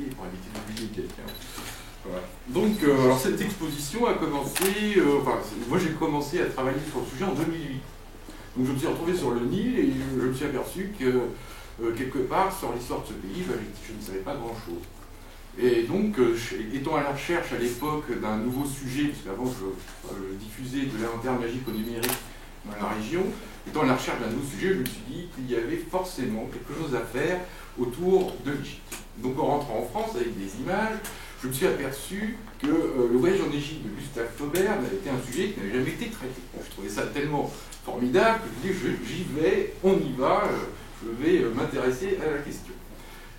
papier pour éviter d'oublier quelqu'un. Voilà. Donc, alors cette exposition a commencé, moi j'ai commencé à travailler sur le sujet en 2008. Donc je me suis retrouvé sur le Nil et je me suis aperçu que quelque part sur l'histoire de ce pays, je ne savais pas grand-chose. Et donc, étant à la recherche à l'époque d'un nouveau sujet, puisqu'avant je diffusais de l'inventaire magique au numérique dans la région, étant à la recherche d'un nouveau sujet, je me suis dit qu'il y avait forcément quelque chose à faire autour de l'Égypte. Donc en rentrant en France avec des images, je me suis aperçu que le voyage en Égypte de Gustave Flaubert était un sujet qui n'avait jamais été traité. Je trouvais ça tellement formidable que je me dis, j'y vais, on y va, je vais m'intéresser à la question.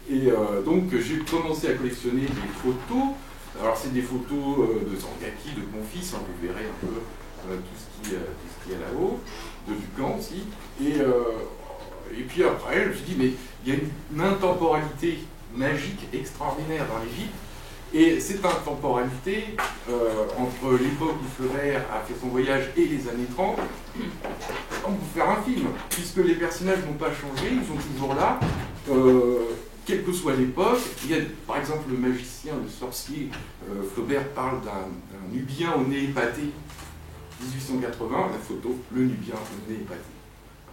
Et donc j'ai commencé à collectionner des photos. Alors c'est des photos de Zangaki, de mon fils, hein, vous verrez un peu tout ce qui est là-haut, de Ducamp aussi. Et puis après, je me suis dit, mais il y a une intemporalité magique extraordinaire dans l'Égypte. Et cette intemporalité, entre l'époque où Flaubert a fait son voyage et les années 30, on peut faire un film, puisque les personnages n'ont pas changé, ils sont toujours là, quelle que soit l'époque. Il y a par exemple le magicien, le sorcier, Flaubert parle d'un Nubien au nez épaté, 1880, la photo, le Nubien au nez épaté.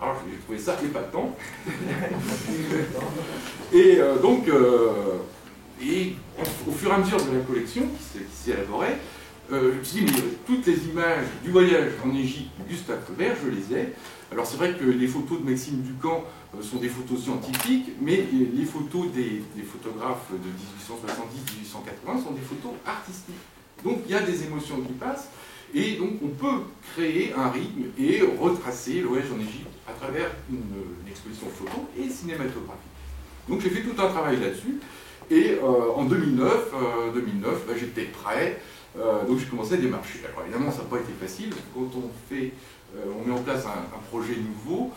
Alors j'ai trouvé ça épatant. Et donc, et au fur et à mesure de la collection qui s'est élaborée, je me suis dit, mais toutes les images du voyage en Égypte de Gustave Flaubert, je les ai. Alors c'est vrai que les photos de Maxime Ducamp sont des photos scientifiques, mais les photos des photographes de 1870-1880 sont des photos artistiques. Donc il y a des émotions qui passent, et donc on peut créer un rythme et retracer le voyage en Égypte à travers une exposition photo et cinématographique. Donc j'ai fait tout un travail là-dessus. Et en 2009, j'étais prêt, donc j'ai commencé à démarcher. Alors évidemment, ça n'a pas été facile, parce que quand on met en place un projet nouveau,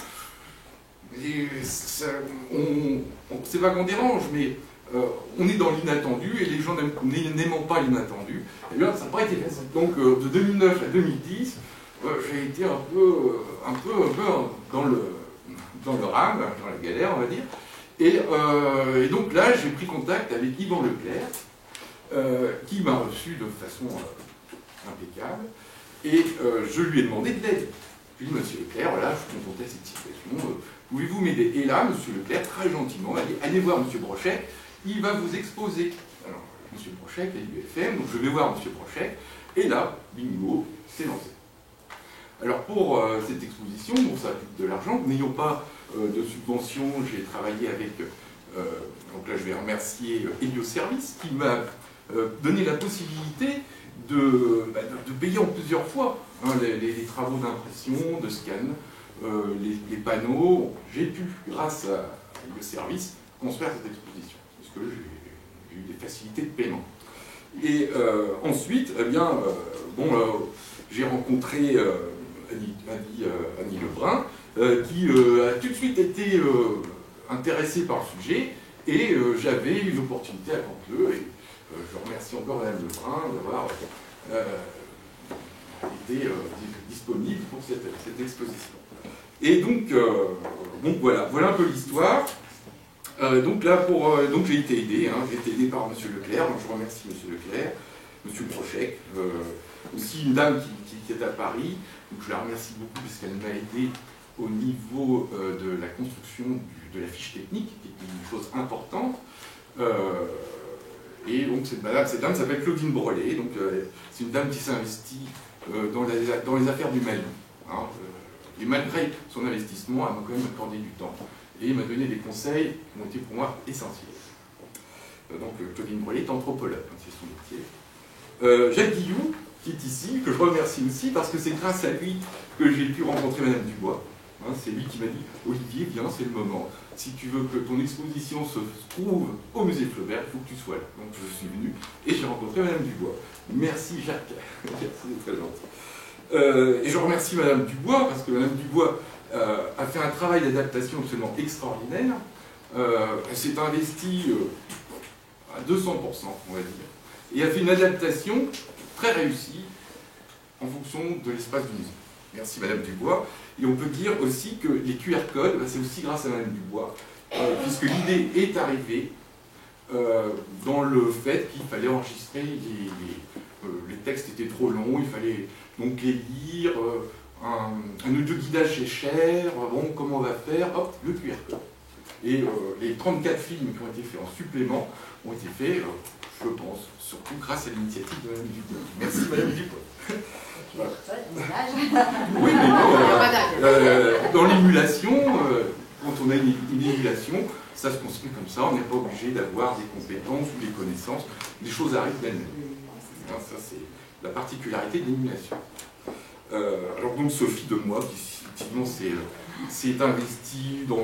c'est pas qu'on dérange, mais on est dans l'inattendu, et les gens n'aimant pas l'inattendu, et bien ça n'a pas été facile. Donc de 2009 à 2010, j'ai été un peu dans le rame, dans la galère, on va dire. Et donc là, j'ai pris contact avec Yvan Leclerc, qui m'a reçu de façon impeccable, et je lui ai demandé de l'aide. Je lui ai dit, monsieur Leclerc, voilà, je suis confronté à cette situation, pouvez-vous m'aider? Et là, monsieur Leclerc, très gentiment, a dit, allez voir monsieur Brochet, il va vous exposer. Alors, monsieur Brochet, qui est l'UFM, donc je vais voir monsieur Brochet, et là, bingo, c'est lancé. Alors pour cette exposition, bon, ça coûte de l'argent, n'ayons pas de subvention, j'ai travaillé avec, donc là je vais remercier Helioservice, qui m'a donné la possibilité de payer en plusieurs fois hein, les travaux d'impression, de scan, les panneaux. J'ai pu, grâce à Helioservice, construire cette exposition, parce que j'ai eu des facilités de paiement. Et ensuite, eh bien, j'ai rencontré Annie Lebrun, qui a tout de suite été intéressée par le sujet, et j'avais une opportunité à Canteleu, et je remercie encore Madame Lebrun d'avoir été disponible pour cette exposition. Et donc, voilà un peu l'histoire. Donc là, donc j'ai été aidé, j'ai été aidé par Monsieur Leclerc, donc je remercie Monsieur Leclerc, Monsieur Brochet, aussi une dame qui est à Paris, donc je la remercie beaucoup parce qu'elle m'a aidé au niveau de la construction de la fiche technique, qui est une chose importante. Et donc cette dame s'appelle Claudine Brelet, donc c'est une dame qui s'investit dans les affaires du Mali. Hein, et malgré son investissement, elle m'a quand même accordé du temps et m'a donné des conseils qui ont été pour moi essentiels. Donc Claudine Brelet est anthropologue, hein, c'est son métier. Jacques Guillou, qui est ici, que je remercie aussi, parce que c'est grâce à lui que j'ai pu rencontrer Madame Dubois. Hein, c'est lui qui m'a dit « Olivier, viens, c'est le moment. Si tu veux que ton exposition se trouve au musée Flaubert, il faut que tu sois là. » Donc je suis venu et j'ai rencontré Madame Dubois. Merci Jacques, merci, c'est très gentil. Et je remercie Madame Dubois, parce que Madame Dubois a fait un travail d'adaptation absolument extraordinaire. Elle s'est investie à 200%, on va dire. Et a fait une adaptation très réussie en fonction de l'espace du musée. Merci Madame Dubois. Et on peut dire aussi que les QR codes, c'est aussi grâce à Madame Dubois, puisque l'idée est arrivée dans le fait qu'il fallait enregistrer, les textes étaient trop longs, il fallait donc les lire, un audio-guidage c'est cher, bon, comment on va faire? Hop, le QR code. Et les 34 films qui ont été faits en supplément ont été faits, je pense, surtout grâce à l'initiative de Mme Dubois. Merci Mme Dubois. Voilà. Oui, mais dans l'émulation, quand on a une émulation, ça se construit comme ça, on n'est pas obligé d'avoir des compétences ou des connaissances, les choses arrivent d'elles-mêmes. Ça, c'est la particularité de l'émulation. Alors donc Sophie de moi, qui effectivement s'est investie dans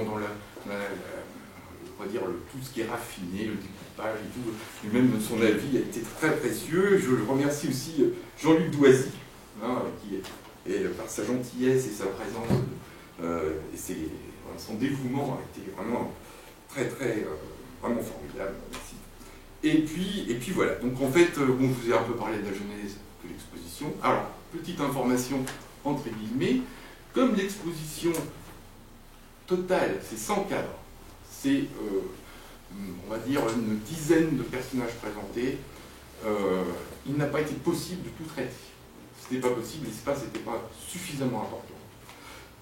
on va dire tout ce qui est raffiné, le découpage et tout, et même son avis a été très précieux. Je remercie aussi Jean-Luc Doisy, qui par sa gentillesse et sa présence, et son dévouement a été vraiment vraiment formidable. Merci. Et puis voilà, donc en fait, bon, je vous ai un peu parlé de la genèse de l'exposition. Alors, petite information entre guillemets, comme l'exposition totale, c'est 100 cadres, c'est, on va dire, une dizaine de personnages présentés, il n'a pas été possible de tout traiter. Ce n'était pas possible, l'espace n'était pas suffisamment important.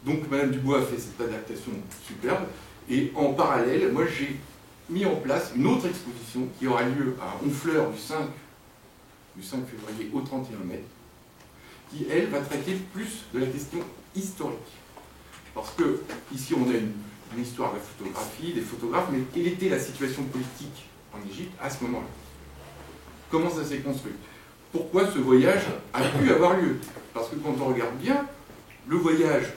Donc Madame Dubois a fait cette adaptation superbe, et en parallèle, moi j'ai mis en place une autre exposition qui aura lieu à Honfleur du 5 février au 31 mai, qui, elle, va traiter plus de la question historique. Parce que, ici, on a une histoire de la photographie, des photographes, mais quelle était la situation politique en Égypte à ce moment-là? Comment ça s'est construit? Pourquoi ce voyage a pu avoir lieu? Parce que quand on regarde bien, le voyage,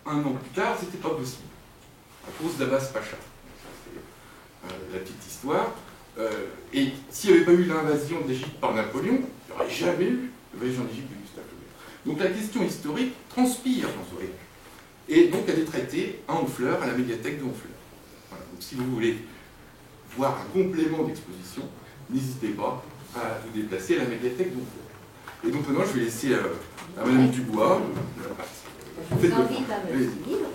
un an plus tard, c'était pas possible, à cause d'Abbas Pacha. La petite histoire. Et s'il n'y avait pas eu l'invasion de l'Égypte par Napoléon, il n'y aurait jamais eu le voyage en Égypte de Gustave Flaubert. Donc la question historique transpire dans ce voyage. Et donc elle est traitée à Honfleur, à la médiathèque de Honfleur. Voilà. Donc si vous voulez voir un complément d'exposition, n'hésitez pas à vous déplacer à la médiathèque de Honfleur. Et donc maintenant je vais laisser à Madame Dubois. Je vous invite à me suivre.